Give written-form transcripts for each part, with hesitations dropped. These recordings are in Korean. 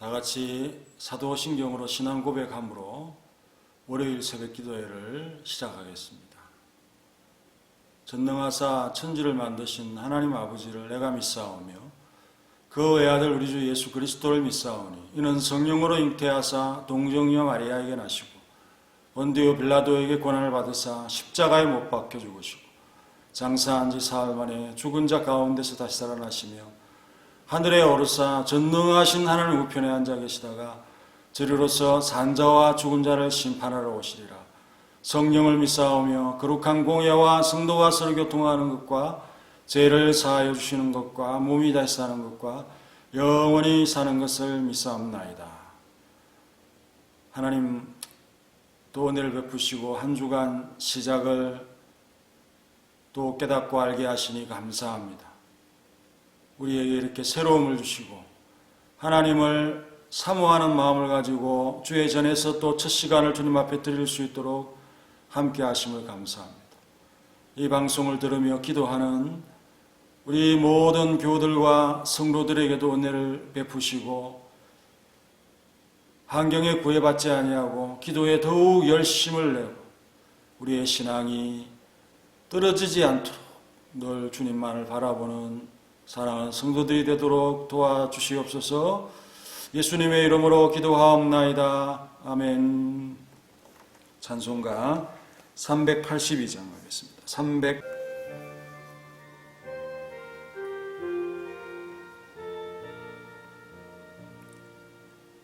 다 같이 사도신경으로 신앙 고백함으로 월요일 새벽 기도회를 시작하겠습니다. 전능하사 천지를 만드신 하나님 아버지를 내가 믿사오며 그 외아들 우리 주 예수 그리스도를 믿사오니 이는 성령으로 잉태하사 동정녀 마리아에게 나시고 본디오 빌라도에게 고난을 받으사 십자가에 못 박혀 죽으시고 장사한 지 사흘 만에 죽은 자 가운데서 다시 살아나시며 하늘에 오르사 전능하신 하나님 우편에 앉아 계시다가 저리로서 산자와 죽은 자를 심판하러 오시리라. 성령을 믿사오며 거룩한 공예와 성도와 서로 교통하는 것과 죄를 사하여 주시는 것과 몸이 다시 사는 것과 영원히 사는 것을 믿사옵나이다. 하나님 또 은혜를 베푸시고 한 주간 시작을 또 깨닫고 알게 하시니 감사합니다. 우리에게 이렇게 새로움을 주시고 하나님을 사모하는 마음을 가지고 주의 전에서 또 첫 시간을 주님 앞에 드릴 수 있도록 함께 하심을 감사합니다. 이 방송을 들으며 기도하는 우리 모든 교우들과 성도들에게도 은혜를 베푸시고 환경에 구애받지 아니하고 기도에 더욱 열심을 내고 우리의 신앙이 떨어지지 않도록 늘 주님만을 바라보는 사랑하는 성도들이 되도록 도와주시옵소서. 예수님의 이름으로 기도하옵나이다. 아멘. 찬송가 382장 하겠습니다.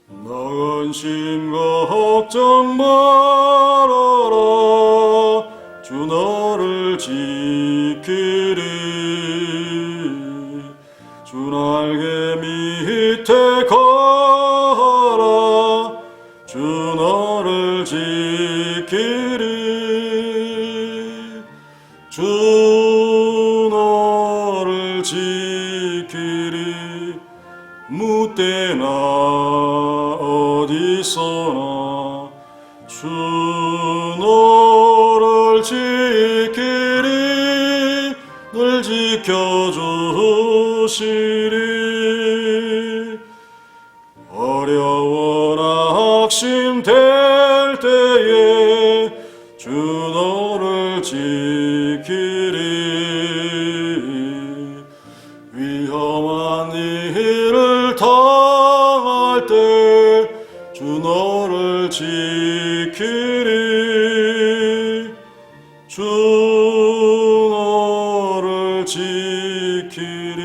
나 근심 걱정 말아라. 주 너를 지키리. 주 날개 밑에 가라. 주 너를 지키리. 주 너를 지키리. 묻대나 어디서나 주 너를 지키리. 늘 지켜주시리. 어려워 낙심될 때에 주 너를 지키리. 위험한 일을 당할 때 주 너를 지키리. 주 너를 지키리.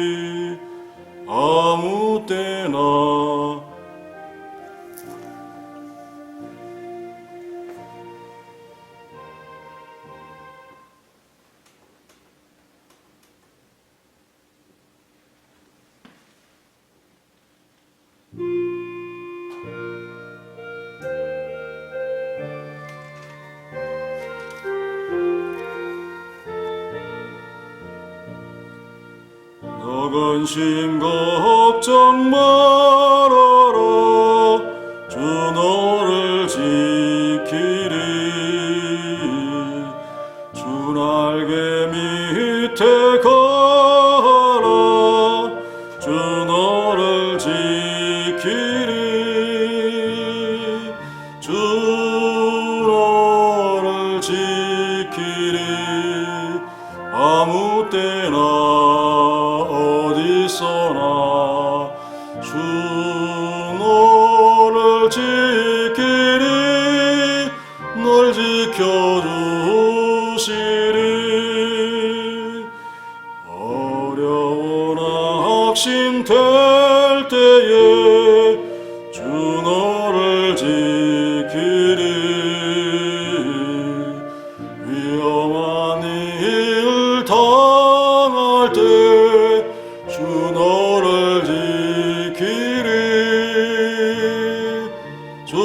아무 때나 너 근심 걱정 말아라. 주 너를 지키리. 주 날개 밑에 가라. 주 너를 지키리. 주 너를 지키리. 아무 때나 어디서나 주 너를 지키리. 널 지켜주시리. 어려운 낙심될 때에 주 너를 지키리. 위험한 일 당할 때 주 너를 지키리. 주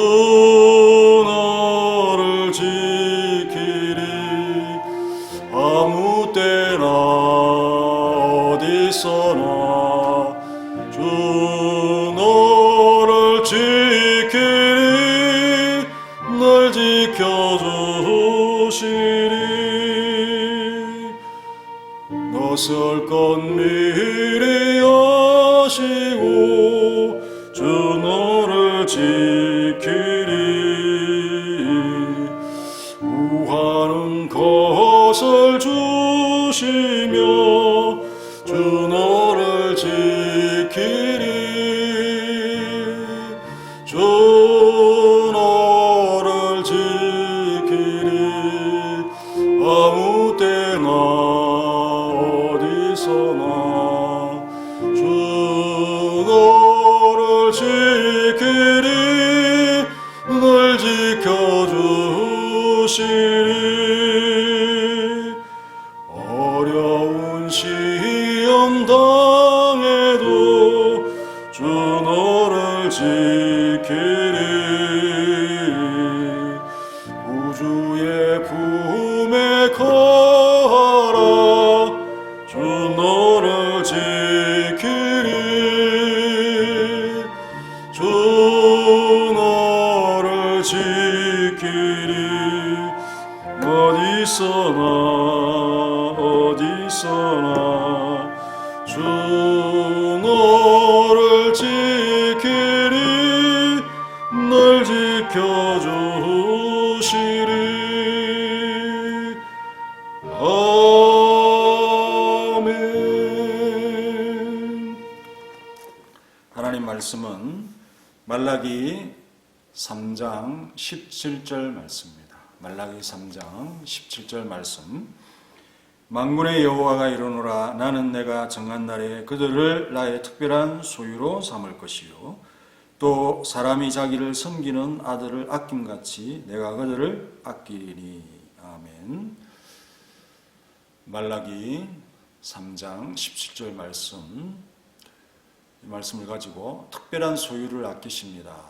너를 지키리. 아무 때나 어디서나 주 너를 지키리. 널 지켜주시리. 너설 것 미리 아시고 주 너를 지키리. 구하는 것을 주시며 주 너를 지키리. 주 너를 지키리. 아무 때나 어디서나 주 너를 지키리. 널 지켜주시리. 어려운 시험 당해도 주 너를 지키리. 구주의 품에 거하라. 주 너를 지키리. 주 너를 지키리. 어디서나 주 너를 지키리. 널 지켜주시리. 아멘. 하나님 말씀은 말라기 3장 17절 말씀입니다. 말라기 3장 17절 말씀. 만군의 여호와가 이르노라. 나는 내가 정한 날에 그들을 나의 특별한 소유로 삼을 것이요 또 사람이 자기를 섬기는 아들을 아낌같이 내가 그들을 아끼리니. 아멘. 말라기 3장 17절 말씀, 이 말씀을 가지고 특별한 소유를 아끼십니다.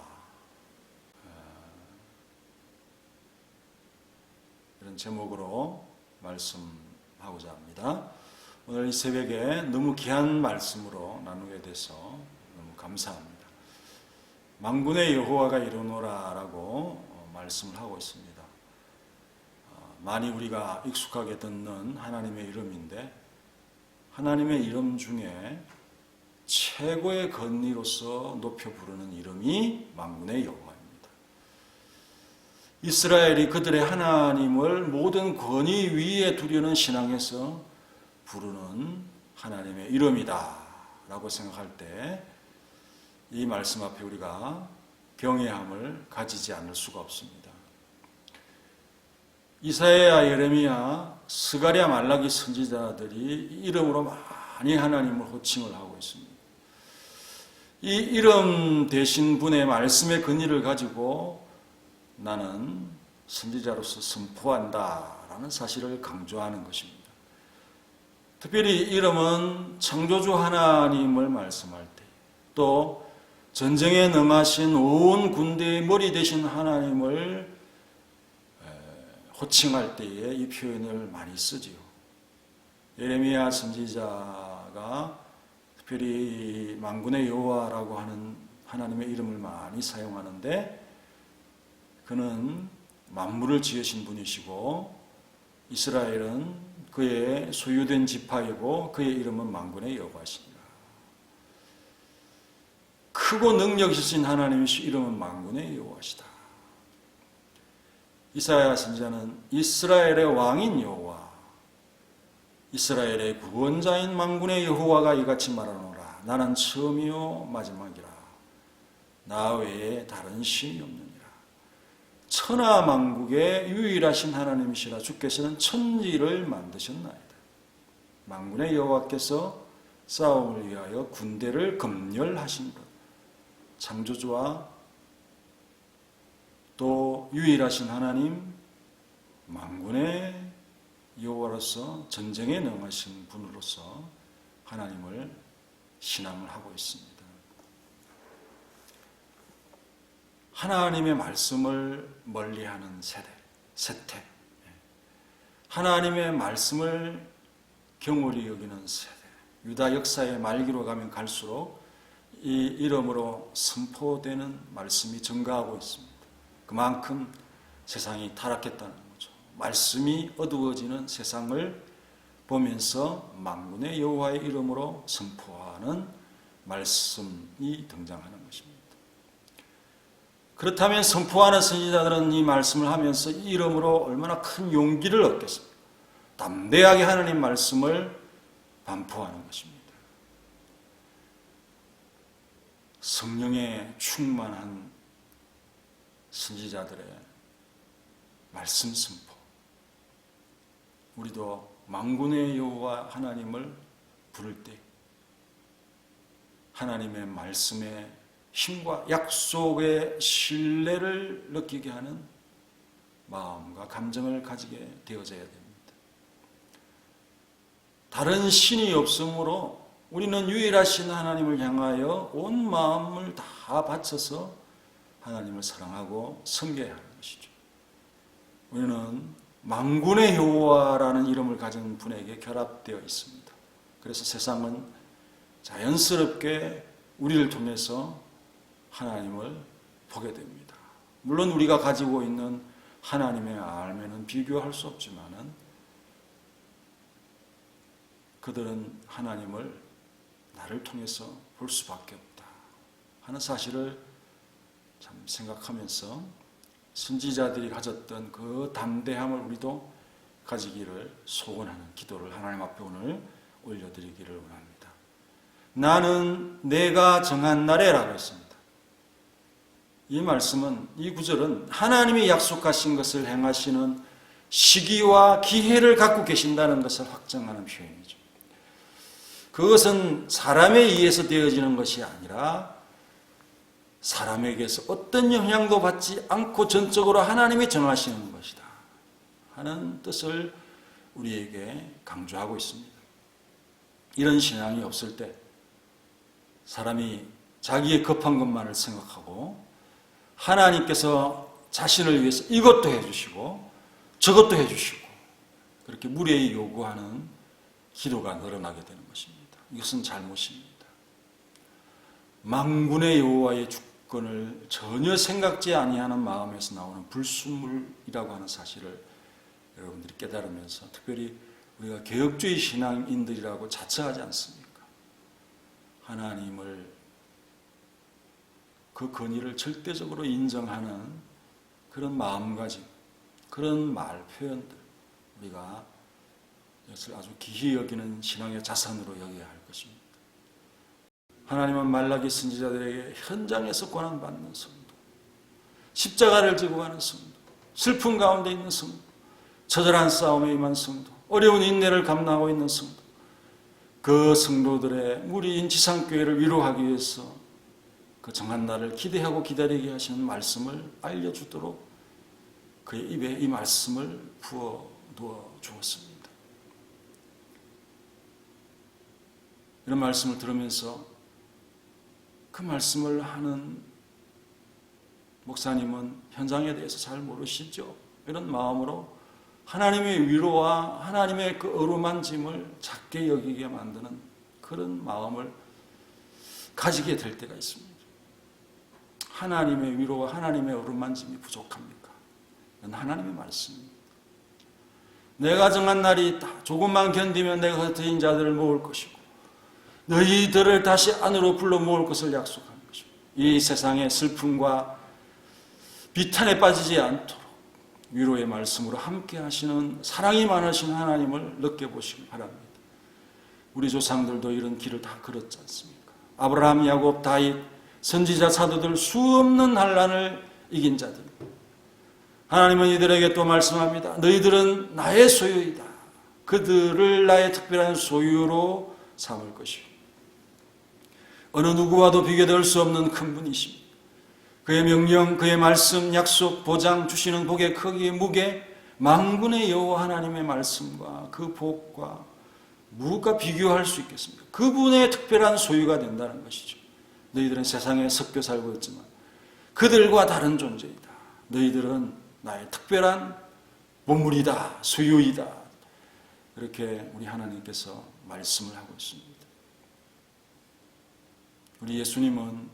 이런 제목으로 말씀하고자 합니다. 오늘 이 새벽에 너무 귀한 말씀으로 나누게 돼서 너무 감사합니다. 만군의 여호와가 이르노라 라고 말씀을 하고 있습니다. 많이 우리가 익숙하게 듣는 하나님의 이름인데, 하나님의 이름 중에 최고의 권위로서 높여 부르는 이름이 만군의 여호와입니다. 이스라엘이 그들의 하나님을 모든 권위 위에 두려는 신앙에서 부르는 하나님의 이름이다 라고 생각할 때 이 말씀 앞에 우리가 경외함을 가지지 않을 수가 없습니다. 이사야, 예레미야, 스가랴, 말라기 선지자들이 이름으로 많이 하나님을 호칭을 하고 있습니다. 이 이름 되신 분의 말씀의 권위를 가지고 나는 선지자로서 선포한다라는 사실을 강조하는 것입니다. 특별히 이름은 창조주 하나님을 말씀할 때, 또 전쟁에 능하신 온 군대의 머리 되신 하나님을 호칭할 때에 이 표현을 많이 쓰지요. 예레미야 선지자가 특별히 만군의 여호와라고 하는 하나님의 이름을 많이 사용하는데, 그는 만물을 지으신 분이시고 이스라엘은 그의 소유된 지파이고 그의 이름은 만군의 여호와시니라. 크고 능력 있으신 하나님이시 이름은 만군의 여호와시다. 이사야 선지자는 이스라엘의 왕인 여호와, 이스라엘의 구원자인 만군의 여호와가 이같이 말하노라. 나는 처음이요 마지막이라. 나 외에 다른 신이 없느니라. 천하만국의 유일하신 하나님이시라. 주께서는 천지를 만드셨나이다. 만군의 여호와께서 싸움을 위하여 군대를 검열하신 것, 창조주와 또 유일하신 하나님, 만군의 여호와로서 전쟁에 능하신 분으로서 하나님을 신앙을 하고 있습니다. 하나님의 말씀을 멀리하는 세태, 하나님의 말씀을 경홀히 여기는 세대, 유다 역사의 말기로 가면 갈수록 이 이름으로 선포되는 말씀이 증가하고 있습니다. 그만큼 세상이 타락했다는 거죠. 말씀이 어두워지는 세상을 보면서 만군의 여호와의 이름으로 선포하는 말씀이 등장하는 것입니다. 그렇다면 선포하는 선지자들은 이 말씀을 하면서 이 이름으로 얼마나 큰 용기를 얻겠습니까? 담대하게 하나님 말씀을 반포하는 것입니다. 성령에 충만한 선지자들의 말씀 선포. 우리도 만군의 여호와 하나님을 부를 때 하나님의 말씀에 힘과 약속의 신뢰를 느끼게 하는 마음과 감정을 가지게 되어져야 됩니다. 다른 신이 없으므로 우리는 유일하신 하나님을 향하여 온 마음을 다 바쳐서 하나님을 사랑하고 섬겨야 하는 것이죠. 우리는 만군의 여호와라는 이름을 가진 분에게 결합되어 있습니다. 그래서 세상은 자연스럽게 우리를 통해서 하나님을 보게 됩니다. 물론 우리가 가지고 있는 하나님의 알매는 비교할 수 없지만은 그들은 하나님을 나를 통해서 볼 수밖에 없다 하는 사실을 참 생각하면서 선지자들이 가졌던 그 담대함을 우리도 가지기를 소원하는 기도를 하나님 앞에 오늘 올려드리기를 원합니다. 나는 내가 정한 날에라고 했습니다. 이 말씀은, 이 구절은 하나님이 약속하신 것을 행하시는 시기와 기회를 갖고 계신다는 것을 확정하는 표현이죠. 그것은 사람에 의해서 되어지는 것이 아니라 사람에게서 어떤 영향도 받지 않고 전적으로 하나님이 정하시는 것이다 하는 뜻을 우리에게 강조하고 있습니다. 이런 신앙이 없을 때 사람이 자기의 급한 것만을 생각하고 하나님께서 자신을 위해서 이것도 해주시고 저것도 해주시고 그렇게 무례히 요구하는 기도가 늘어나게 되는 것입니다. 이것은 잘못입니다. 만군의 여호와의 주권을 전혀 생각지 아니하는 마음에서 나오는 불순물이라고 하는 사실을 여러분들이 깨달으면서 특별히 우리가 개혁주의 신앙인들이라고 자처하지 않습니까? 하나님을 그 권위를 절대적으로 인정하는 그런 마음가짐, 그런 말 표현들 우리가 이것을 아주 기히 여기는 신앙의 자산으로 여겨야 할 것입니다. 하나님은 말라기 선지자들에게 현장에서 고난받는 성도, 십자가를 지고 가는 성도, 슬픔 가운데 있는 성도, 처절한 싸움에 임한 성도, 어려운 인내를 감당하고 있는 성도, 그 성도들의 무리인 지상교회를 위로하기 위해서 그 정한 날을 기대하고 기다리게 하시는 말씀을 알려주도록 그의 입에 이 말씀을 부어두어 주었습니다. 이런 말씀을 들으면서 그 말씀을 하는 목사님은 현장에 대해서 잘 모르시죠? 이런 마음으로 하나님의 위로와 하나님의 그 어루만짐을 작게 여기게 만드는 그런 마음을 가지게 될 때가 있습니다. 하나님의 위로와 하나님의 어루만짐이 부족합니까? 이건 하나님의 말씀입니다. 내가 정한 날이 있다. 조금만 견디면 내가 흩어진 자들을 모을 것이고 너희들을 다시 안으로 불러 모을 것을 약속한 것입니다. 이 세상의 슬픔과 비탄에 빠지지 않도록 위로의 말씀으로 함께 하시는 사랑이 많으신 하나님을 느껴보시기 바랍니다. 우리 조상들도 이런 길을 다 걸었지 않습니까? 아브라함, 야곱, 다윗, 선지자, 사도들 수없는 환난을 이긴 자들. 하나님은 이들에게 또 말씀합니다. 너희들은 나의 소유이다. 그들을 나의 특별한 소유로 삼을 것이요. 어느 누구와도 비교될 수 없는 큰 분이십니다. 그의 명령, 그의 말씀, 약속, 보장, 주시는 복의 크기, 무게, 만군의 여호와 하나님의 말씀과 그 복과 무엇과 비교할 수 있겠습니까? 그분의 특별한 소유가 된다는 것이죠. 너희들은 세상에 섞여 살고 있지만 그들과 다른 존재이다. 너희들은 나의 특별한 보물이다. 소유이다. 이렇게 우리 하나님께서 말씀을 하고 있습니다. 우리 예수님은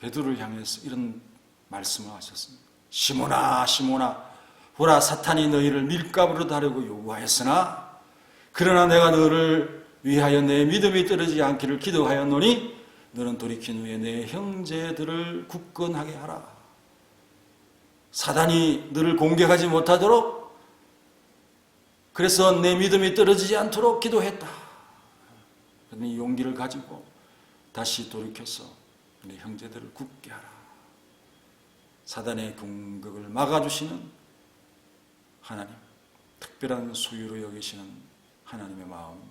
베드로를 향해서 이런 말씀을 하셨습니다. 시몬아, 시몬아, 보라, 사탄이 너희를 밀가부로 다루고 요구하였으나 그러나 내가 너를 위하여 내 믿음이 떨어지지 않기를 기도하였노니 너는 돌이킨 후에 내 형제들을 굳건하게 하라. 사단이 너를 공격하지 못하도록, 그래서 내 믿음이 떨어지지 않도록 기도했다. 이 용기를 가지고 다시 돌이켜서 내 형제들을 굳게 하라. 사단의 공격을 막아주시는 하나님, 특별한 소유로 여기시는 하나님의 마음입니다.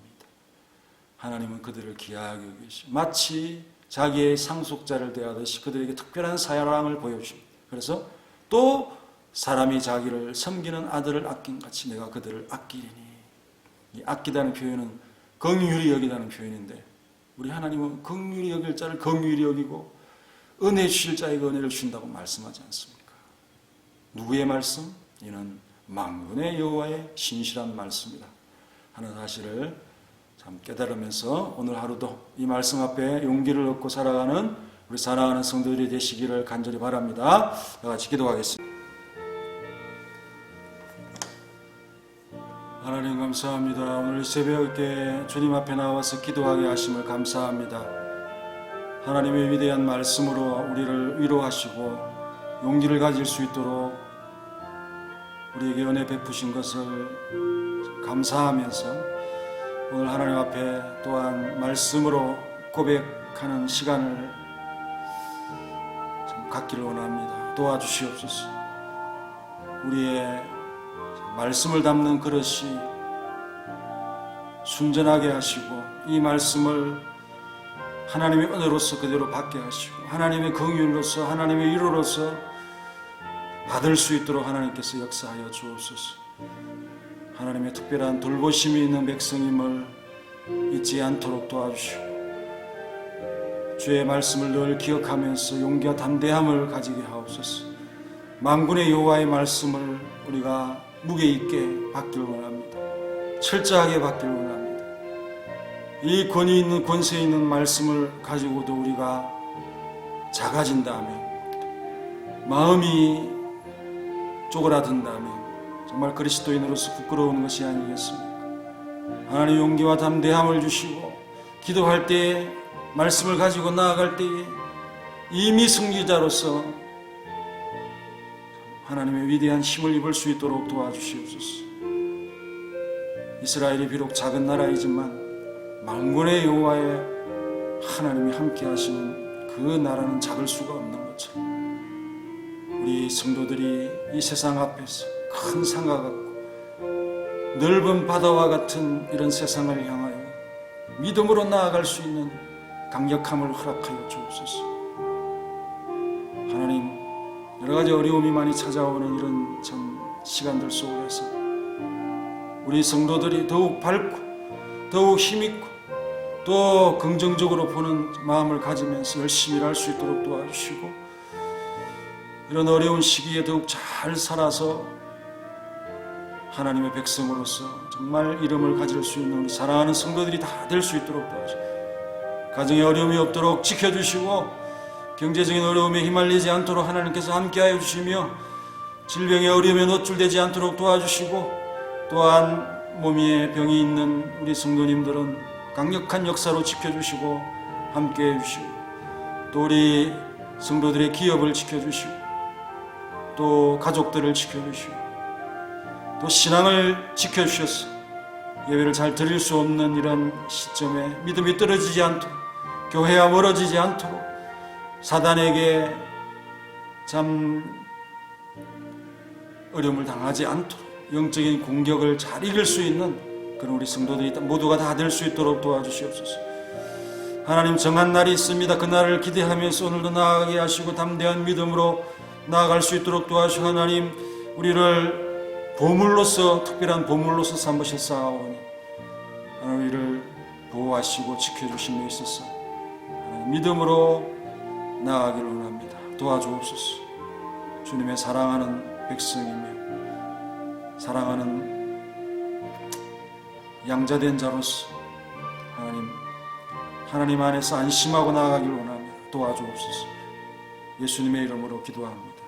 하나님은 그들을 귀하게 여기시고 마치 자기의 상속자를 대하듯이 그들에게 특별한 사랑을 보여주십니다. 그래서 또 사람이 자기를 섬기는 아들을 아낀 같이 내가 그들을 아끼리니. 이 아끼다는 표현은 긍휼히 여기다는 표현인데, 우리 하나님은 긍휼히 여길 자를 긍휼히 여기고 은혜 주실 자에게 은혜를 주신다고 말씀하지 않습니까? 누구의 말씀? 이는 만군의 여호와의 신실한 말씀이다 하는 사실을 참 깨달으면서 오늘 하루도 이 말씀 앞에 용기를 얻고 살아가는 우리 사랑하는 성도들이 되시기를 간절히 바랍니다. 다 같이 기도하겠습니다. 하나님 감사합니다. 오늘 새벽에 주님 앞에 나와서 기도하게 하심을 감사합니다. 하나님의 위대한 말씀으로 우리를 위로하시고 용기를 가질 수 있도록 우리에게 은혜 베푸신 것을 감사하면서 오늘 하나님 앞에 또한 말씀으로 고백하는 시간을 좀 갖기를 원합니다. 도와주시옵소서. 우리의 말씀을 담는 그릇이 순전하게 하시고 이 말씀을 하나님의 은혜로서 그대로 받게 하시고 하나님의 긍휼로서 하나님의 위로로서 받을 수 있도록 하나님께서 역사하여 주옵소서. 하나님의 특별한 돌보심이 있는 백성임을 잊지 않도록 도와주시고 주의 말씀을 늘 기억하면서 용기와 담대함을 가지게 하옵소서. 만군의 여호와의 말씀을 우리가 무게 있게 받기를 원합니다. 철저하게 받기를 원합니다. 이 권위 있는 권세 있는 말씀을 가지고도 우리가 작아진다면, 마음이 쪼그라든다면 정말 그리스도인으로서 부끄러운 것이 아니겠습니까? 하나님 용기와 담대함을 주시고 기도할 때에 말씀을 가지고 나아갈 때에 이미 승리자로서 하나님의 위대한 힘을 입을 수 있도록 도와주시옵소서. 이스라엘이 비록 작은 나라이지만 만군의 여호와의 하나님이 함께 하시는 그 나라는 작을 수가 없는 것처럼 우리 성도들이 이 세상 앞에서 큰 산과 같고 넓은 바다와 같은 이런 세상을 향하여 믿음으로 나아갈 수 있는 강력함을 허락하여 주옵소서. 하나님, 여러 가지 어려움이 많이 찾아오는 이런 참 시간들 속에서 우리 성도들이 더욱 밝고 더욱 힘있고 또 긍정적으로 보는 마음을 가지면서 열심히 일할 수 있도록 도와주시고 이런 어려운 시기에 더욱 잘 살아서 하나님의 백성으로서 정말 이름을 가질 수 있는 우리 사랑하는 성도들이 다 될 수 있도록 도와주시고 가정에 어려움이 없도록 지켜주시고 경제적인 어려움에 휘말리지 않도록 하나님께서 함께하여 주시며 질병의 어려움에 노출되지 않도록 도와주시고 또한 몸에 병이 있는 우리 성도님들은 강력한 역사로 지켜주시고 함께해 주시고 또 우리 성도들의 기업을 지켜주시고 또 가족들을 지켜주시고 또 신앙을 지켜주셔서 예배를 잘 드릴 수 없는 이런 시점에 믿음이 떨어지지 않도록 교회와 멀어지지 않도록 사단에게 참 어려움을 당하지 않도록 영적인 공격을 잘 이길 수 있는 그런 우리 성도들이 모두가 다 될 수 있도록 도와주시옵소서. 하나님, 정한 날이 있습니다. 그 날을 기대하면서 오늘도 나아가게 하시고 담대한 믿음으로 나아갈 수 있도록 도와주시고 하나님, 우리를 보물로서 특별한 보물로서 삼으셨사오니 하나님 우리를 보호하시고 지켜주심에 있어서 하나님, 믿음으로 나아가기를 원합니다. 도와주옵소서. 주님의 사랑하는 백성이며 사랑하는 양자된 자로서 하나님 안에서 안심하고 나아가기를 원합니다. 도와주옵소서. 예수님의 이름으로 기도합니다.